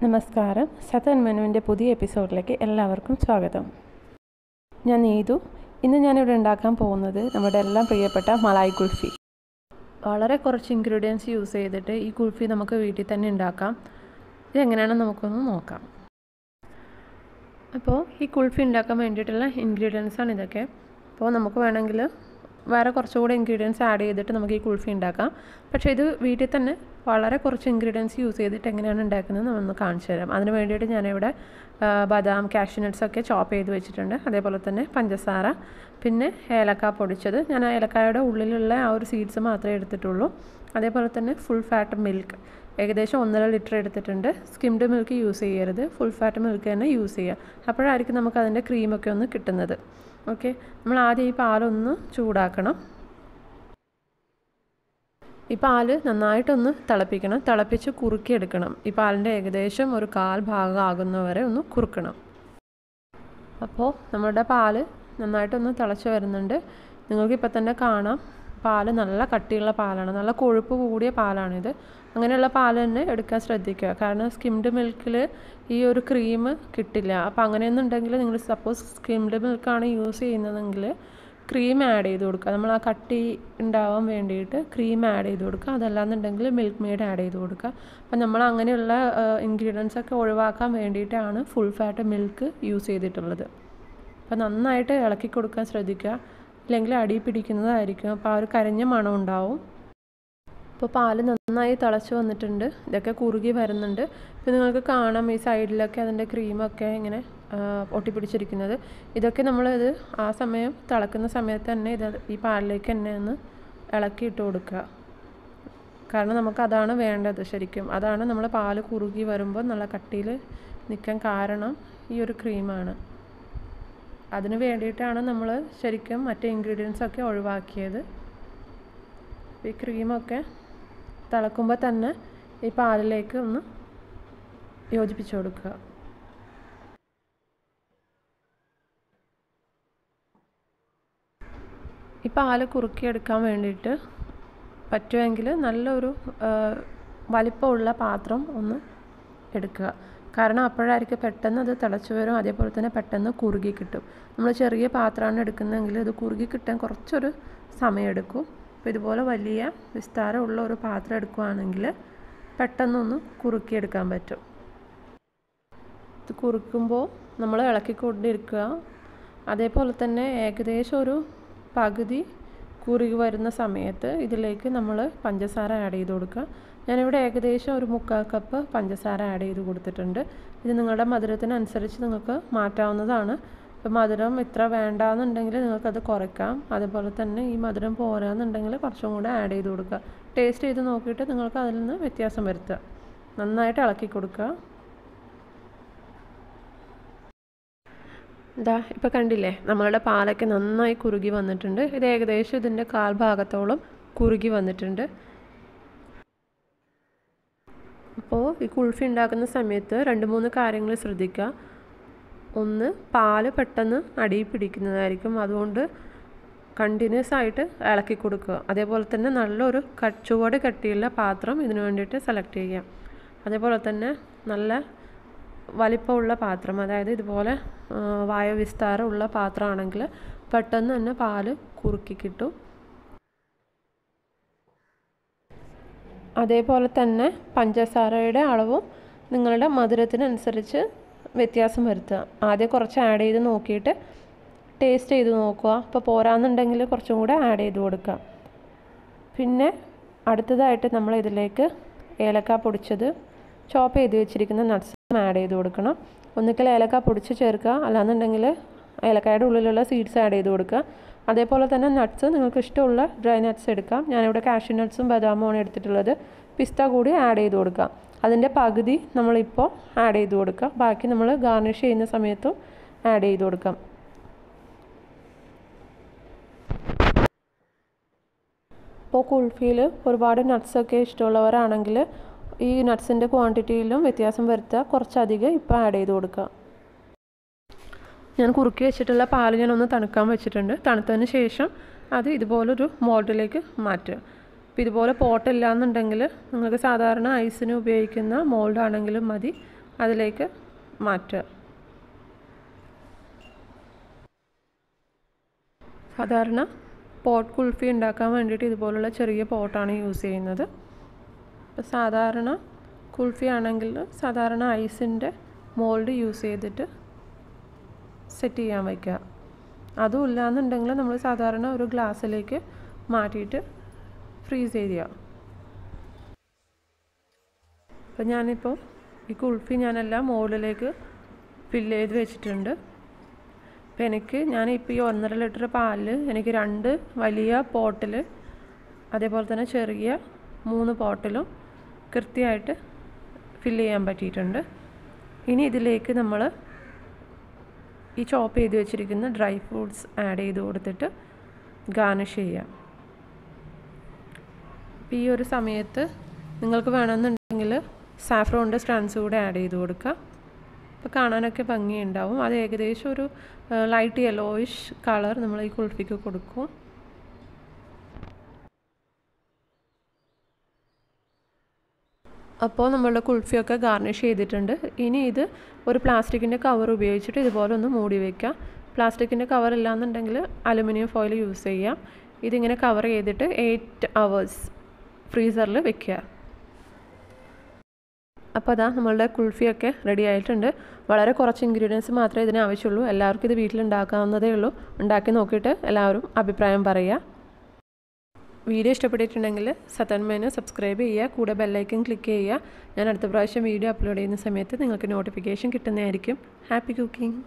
നമസ്കാരം. സതൻ മെനുവിൻ്റെ പുതിയ എപ്പിസോഡിലേക്ക് എല്ലാവർക്കും സ്വാഗതം. ഞാൻ നീതു. ഇന്ന് ഞാനിവിടെ ഉണ്ടാക്കാൻ പോകുന്നത് നമ്മുടെ എല്ലാം പ്രിയപ്പെട്ട മലായ് കുൽഫി. വളരെ കുറച്ച് ഇൻഗ്രീഡിയൻസ് യൂസ് ചെയ്തിട്ട് ഈ കുൽഫി നമുക്ക് വീട്ടിൽ തന്നെ ഉണ്ടാക്കാം. ഇതെങ്ങനെയാണെന്ന് നമുക്കൊന്ന് നോക്കാം. അപ്പോൾ ഈ കുൽഫി ഉണ്ടാക്കാൻ വേണ്ടിയിട്ടുള്ള ഇൻഗ്രീഡിയൻസാണ് ഇതൊക്കെ. അപ്പോൾ നമുക്ക് വേണമെങ്കിൽ വേറെ കുറച്ചുകൂടെ ഇൻഗ്രീഡിയൻസ് ആഡ് ചെയ്തിട്ട് നമുക്ക് ഈ കുൽഫി ഉണ്ടാക്കാം. പക്ഷേ ഇത് വീട്ടിൽ തന്നെ വളരെ കുറച്ച് ഇൻഗ്രീഡിയൻസ് യൂസ് ചെയ്തിട്ട് എങ്ങനെയാണ് ഉണ്ടാക്കുന്നത് നമ്മളൊന്ന് കാണിച്ചു തരാം. അതിന് വേണ്ടിയിട്ട് ഞാനിവിടെ ബദാം, കാഷ്യൂ നട്ട്സ് ഒക്കെ ചോപ്പ് ചെയ്ത് വെച്ചിട്ടുണ്ട്. അതേപോലെ തന്നെ പഞ്ചസാര, പിന്നെ ഏലക്ക പൊടിച്ചത്. ഞാൻ ആ ഏലക്കായുടെ ഉള്ളിലുള്ള ആ ഒരു സീഡ്സ് മാത്രമേ എടുത്തിട്ടുള്ളൂ. അതേപോലെ തന്നെ ഫുൾ ഫാറ്റ് മിൽക്ക് ഏകദേശം 1.5 ലിറ്റർ എടുത്തിട്ടുണ്ട്. സ്കിംഡ് മിൽക്ക് യൂസ് ചെയ്യരുത്, ഫുൾ ഫാറ്റ് മിൽക്ക് തന്നെ യൂസ് ചെയ്യുക. അപ്പോഴായിരിക്കും നമുക്ക് അതിൻ്റെ ക്രീമൊക്കെ ഒന്ന് കിട്ടുന്നത്. ഓക്കെ, നമ്മൾ ആദ്യം ഈ പാലൊന്ന് ചൂടാക്കണം. ഈ പാല് നന്നായിട്ടൊന്ന് തിളപ്പിക്കണം. തിളപ്പിച്ച് കുറുക്കിയെടുക്കണം. ഈ പാലിൻ്റെ ഏകദേശം ഒരു 1/4 ഭാഗം ആകുന്നവരെ ഒന്ന് കുറുക്കണം. അപ്പോൾ നമ്മുടെ പാല് നന്നായിട്ടൊന്ന് തിളച്ച് വരുന്നുണ്ട്. നിങ്ങൾക്കിപ്പോൾ തന്നെ കാണാം, പാല് നല്ല കട്ടിയുള്ള പാലാണ്, നല്ല കൊഴുപ്പ് കൂടിയ പാലാണിത്. അങ്ങനെയുള്ള പാല് തന്നെ എടുക്കാൻ ശ്രദ്ധിക്കുക. കാരണം സ്കിംഡ് മിൽക്കിൽ ഈ ഒരു ക്രീം കിട്ടില്ല. അപ്പോൾ അങ്ങനെയൊന്നുണ്ടെങ്കിൽ നിങ്ങൾ സപ്പോസ് സ്കിംഡ് മിൽക്കാണ് യൂസ് ചെയ്യുന്നതെങ്കിൽ ക്രീം ആഡ് ചെയ്ത് കൊടുക്കുക. നമ്മൾ ആ കട്ടി ഉണ്ടാവാൻ വേണ്ടിയിട്ട് ക്രീം ആഡ് ചെയ്ത് കൊടുക്കുക. അതല്ലാന്നുണ്ടെങ്കിൽ മിൽക്ക് മെയ്ഡ് ആഡ് ചെയ്ത് കൊടുക്കുക. അപ്പം നമ്മൾ അങ്ങനെയുള്ള ഇൻഗ്രീഡിയൻസ് ഒക്കെ ഒഴിവാക്കാൻ വേണ്ടിയിട്ടാണ് ഫുൾ ഫാറ്റ് മിൽക്ക് യൂസ് ചെയ്തിട്ടുള്ളത്. അപ്പോൾ നന്നായിട്ട് ഇളക്കി കൊടുക്കാൻ ശ്രദ്ധിക്കുക, ഇല്ലെങ്കിൽ അടി പിടിക്കുന്നതായിരിക്കും. അപ്പോൾ ആ ഒരു കരഞ്ഞ മണം ഉണ്ടാവും. ഇപ്പോൾ പാല് നന്നായി തിളച്ച് വന്നിട്ടുണ്ട്. ഇതൊക്കെ കുറുകി വരുന്നുണ്ട്. ഇപ്പോൾ നിങ്ങൾക്ക് കാണാം ഈ സൈഡിലൊക്കെ അതിൻ്റെ ക്രീമൊക്കെ ഇങ്ങനെ ഒട്ടിപ്പിടിച്ചിരിക്കുന്നത്. ഇതൊക്കെ നമ്മളിത് ആ സമയം തിളക്കുന്ന സമയത്ത് തന്നെ ഈ പാലിലേക്ക് തന്നെ ഒന്ന് ഇളക്കിയിട്ട് കൊടുക്കുക. കാരണം നമുക്ക് അതാണ് വേണ്ടത്. ശരിക്കും അതാണ് നമ്മൾ പാല് കുറുകി വരുമ്പോൾ നല്ല കട്ടിയിൽ നിൽക്കാൻ കാരണം ഈ ഒരു ക്രീമാണ്. അതിന് വേണ്ടിയിട്ടാണ് നമ്മൾ ശരിക്കും മറ്റേ ഇൻഗ്രീഡിയൻസൊക്കെ ഒഴിവാക്കിയത്. ഈ ക്രീമൊക്കെ തിളക്കുമ്പോൾ തന്നെ ഈ പാലിലേക്ക് ഒന്ന് യോജിപ്പിച്ച് കൊടുക്കുക. ഈ പാല് കുറുക്കിയെടുക്കാൻ വേണ്ടിയിട്ട് പറ്റുമെങ്കിൽ നല്ലൊരു വലിപ്പമുള്ള പാത്രം ഒന്ന് എടുക്കുക. കാരണം അപ്പോഴായിരിക്കും പെട്ടെന്ന് അത് തിളച്ച് വരും. അതേപോലെ തന്നെ പെട്ടെന്ന് കുറുകി കിട്ടും. നമ്മൾ ചെറിയ പാത്രമാണ് എടുക്കുന്നതെങ്കിൽ ഇത് കുറുകി കിട്ടാൻ കുറച്ചൊരു സമയമെടുക്കും. അപ്പോൾ ഇതുപോലെ വലിയ വിസ്താരമുള്ള ഒരു പാത്രം എടുക്കുകയാണെങ്കിൽ പെട്ടെന്നൊന്ന് കുറുക്കിയെടുക്കാൻ പറ്റും. ഇത് കുറുക്കുമ്പോൾ നമ്മൾ ഇളക്കിക്കൊണ്ടിരിക്കുക. അതേപോലെ തന്നെ ഏകദേശം ഒരു പകുതി കുറുകി വരുന്ന സമയത്ത് ഇതിലേക്ക് നമ്മൾ പഞ്ചസാര ആഡ് ചെയ്ത് കൊടുക്കുക. ഞാനിവിടെ ഏകദേശം ഒരു 3/4 കപ്പ് പഞ്ചസാര ആഡ് ചെയ്ത് കൊടുത്തിട്ടുണ്ട്. ഇത് നിങ്ങളുടെ മധുരത്തിനനുസരിച്ച് നിങ്ങൾക്ക് മാറ്റാവുന്നതാണ്. ഇപ്പോൾ മധുരം ഇത്ര വേണ്ടാന്നുണ്ടെങ്കിൽ നിങ്ങൾക്കത് കുറയ്ക്കാം. അതുപോലെ തന്നെ ഈ മധുരം പോരാന്നുണ്ടെങ്കിൽ കുറച്ചും കൂടെ ആഡ് ചെയ്ത് കൊടുക്കുക. ടേസ്റ്റ് ചെയ്ത് നോക്കിയിട്ട് നിങ്ങൾക്ക് അതിൽ നിന്ന് വ്യത്യാസം വരുത്തുക. നന്നായിട്ട് ഇളക്കി കൊടുക്കുക. ഇതാ ഇപ്പോൾ കണ്ടില്ലേ, നമ്മളുടെ പാലൊക്കെ നന്നായി കുറുകി വന്നിട്ടുണ്ട്. ഇത് ഏകദേശം ഇതിൻ്റെ 1/4 ഭാഗത്തോളം കുറുകി വന്നിട്ടുണ്ട്. അപ്പോൾ ഈ കുൽഫി ഉണ്ടാക്കുന്ന സമയത്ത് 2-3 കാര്യങ്ങൾ ശ്രദ്ധിക്കുക. ഒന്ന്, പാല് പെട്ടെന്ന് അടിയിൽ പിടിക്കുന്നതായിരിക്കും. അതുകൊണ്ട് കണ്ടിന്യൂസ് ആയിട്ട് ഇളക്കി കൊടുക്കുക. അതേപോലെ തന്നെ നല്ലൊരു ചുവട് കട്ടിയുള്ള പാത്രം ഇതിനു വേണ്ടിയിട്ട് സെലക്ട് ചെയ്യാം. അതേപോലെ തന്നെ നല്ല വലിപ്പമുള്ള പാത്രം, അതായത് ഇതുപോലെ വായുവിസ്താരമുള്ള പാത്രമാണെങ്കിൽ പെട്ടെന്ന് തന്നെ പാല് കുറുക്കി കിട്ടും. അതേപോലെ തന്നെ പഞ്ചസാരയുടെ അളവും നിങ്ങളുടെ മധുരത്തിനനുസരിച്ച് വ്യത്യാസം വരുത്തുക. ആദ്യം കുറച്ച് ആഡ് ചെയ്ത് നോക്കിയിട്ട് ടേസ്റ്റ് ചെയ്ത് നോക്കുക. അപ്പോൾ പോരാന്നുണ്ടെങ്കിൽ കുറച്ചും കൂടെ ആഡ് ചെയ്ത് കൊടുക്കുക. പിന്നെ അടുത്തതായിട്ട് നമ്മൾ ഇതിലേക്ക് ഏലക്ക പൊടിച്ചത്, ചോപ്പ് ചെയ്ത് വെച്ചിരിക്കുന്ന നട്ട്സ് ആഡ് ചെയ്ത് കൊടുക്കണം. ഒന്നുകിൽ ഏലക്ക പൊടിച്ച് ചേർക്കുക, അല്ലാന്നുണ്ടെങ്കിൽ ഏലക്കായുടെ ഉള്ളിലുള്ള സീഡ്സ് ആഡ് ചെയ്ത് കൊടുക്കുക. അതേപോലെ തന്നെ നട്ട്സ് നിങ്ങൾക്ക് ഇഷ്ടമുള്ള ഡ്രൈ നട്ട്സ് എടുക്കാം. ഞാനിവിടെ കാഷ്യൂ നട്ട്സും ബദാമുമാണ് എടുത്തിട്ടുള്ളത്. പിസ്ത കൂടി ആഡ് ചെയ്ത് കൊടുക്കാം. അതിൻ്റെ പകുതി നമ്മളിപ്പോൾ ആഡ് ചെയ്ത് കൊടുക്കാം. ബാക്കി നമ്മൾ ഗാർണിഷ് ചെയ്യുന്ന സമയത്തും ആഡ് ചെയ്ത് കൊടുക്കാം. ഇപ്പോൾ കുൽഫിയിൽ ഒരുപാട് നട്ട്സൊക്കെ ഇഷ്ടമുള്ളവരാണെങ്കിൽ ഈ നട്ട്സിൻ്റെ ക്വാണ്ടിറ്റിയിലും വ്യത്യാസം വരുത്തുക. കുറച്ചധികം ഇപ്പോൾ ആഡ് ചെയ്ത് കൊടുക്കുക. ഞാൻ കുറുക്കി വെച്ചിട്ടുള്ള പാല് ഞാനൊന്ന് തണുക്കാൻ വെച്ചിട്ടുണ്ട്. തണുത്തതിന് ശേഷം അത് ഇതുപോലൊരു മോൾഡിലേക്ക് മാറ്റുക. അപ്പോൾ ഇതുപോലെ പോട്ടില്ല എന്നുണ്ടെങ്കിൽ നിങ്ങൾക്ക് സാധാരണ ഐസിന് ഉപയോഗിക്കുന്ന മോൾഡാണെങ്കിലും മതി. അതിലേക്ക് മാറ്റുക. സാധാരണ പോട്ട് കുൽഫി ഉണ്ടാക്കാൻ വേണ്ടിയിട്ട് ഇതുപോലുള്ള ചെറിയ പോട്ടാണ് യൂസ് ചെയ്യുന്നത്. ഇപ്പോൾ സാധാരണ കുൽഫി ആണെങ്കിൽ സാധാരണ ഐസിൻ്റെ മോൾഡ് യൂസ് ചെയ്തിട്ട് സെറ്റ് ചെയ്യാൻ വയ്ക്കുക. അതും ഇല്ലയെന്നുണ്ടെങ്കിൽ നമ്മൾ സാധാരണ ഒരു ഗ്ലാസ്സിലേക്ക് മാറ്റിയിട്ട് ഫ്രീസ് ചെയ്യുക. അപ്പോൾ ഞാനിപ്പോൾ ഈ കുൽഫി ഞാനെല്ലാം മോൾഡിലേക്ക് ഫില്ല് ചെയ്ത് വെച്ചിട്ടുണ്ട്. അപ്പോൾ ഞാനിപ്പോൾ ഈ 1.5 ലിറ്റർ പാലിൽ എനിക്ക് 2 വലിയ പോട്ടിൽ അതേപോലെ തന്നെ ചെറിയ 3 പോട്ടിലും കൃത്യമായിട്ട് ഫില്ല് ചെയ്യാൻ പറ്റിയിട്ടുണ്ട്. ഇനി ഇതിലേക്ക് നമ്മൾ ഈ ചോപ്പ് ചെയ്ത് വെച്ചിരിക്കുന്ന ഡ്രൈ ഫ്രൂട്ട്സ് ആഡ് ചെയ്ത് കൊടുത്തിട്ട് ഗാർണിഷ് ചെയ്യാം. ഈ ഒരു സമയത്ത് നിങ്ങൾക്ക് വേണമെന്നുണ്ടെങ്കിൽ സാഫ്രോണിൻ്റെ സ്ട്രാൻഡ്സ് കൂടെ ആഡ് ചെയ്ത് കൊടുക്കുക. അപ്പോൾ കാണാനൊക്കെ ഭംഗിയുണ്ടാവും. അത് ഏകദേശം ഒരു ലൈറ്റ് യെല്ലോയിഷ് കളർ നമ്മൾ ഈ കുൽഫിക്ക് കൊടുക്കും. അപ്പോൾ നമ്മളുടെ കുൽഫിയൊക്കെ ഗാർണിഷ് ചെയ്തിട്ടുണ്ട്. ഇനി ഇത് ഒരു പ്ലാസ്റ്റിക്കിൻ്റെ കവർ ഉപയോഗിച്ചിട്ട് ഇതുപോലെ ഒന്ന് മൂടി വയ്ക്കുക. പ്ലാസ്റ്റിക്കിൻ്റെ കവർ ഇല്ലാന്നുണ്ടെങ്കിൽ അലുമിനിയം ഫോയിൽ യൂസ് ചെയ്യാം. ഇതിങ്ങനെ കവർ ചെയ്തിട്ട് 8 hours ഫ്രീസറിൽ വെക്കുക. അപ്പോൾ അതാ നമ്മളുടെ കുൽഫിയൊക്കെ റെഡി ആയിട്ടുണ്ട്. വളരെ കുറച്ച് ഇൻഗ്രീഡിയൻസ് മാത്രമേ ഇതിന് ആവശ്യമുള്ളൂ. എല്ലാവർക്കും ഇത് വീട്ടിലുണ്ടാക്കാവുന്നതേ ഉള്ളൂ. ഉണ്ടാക്കി നോക്കിയിട്ട് എല്ലാവരും അഭിപ്രായം പറയുക. വീഡിയോ ഇഷ്ടപ്പെട്ടിട്ടുണ്ടെങ്കിൽ സത്തന്മേനെ സബ്സ്ക്രൈബ് ചെയ്യുക, കൂടെ ബെല്ലൈക്കൺ ക്ലിക്ക് ചെയ്യുക. ഞാൻ അടുത്ത പ്രാവശ്യം വീഡിയോ അപ്ലോഡ് ചെയ്യുന്ന സമയത്ത് നിങ്ങൾക്ക് നോട്ടിഫിക്കേഷൻ കിട്ടുന്നതായിരിക്കും. Happy cooking.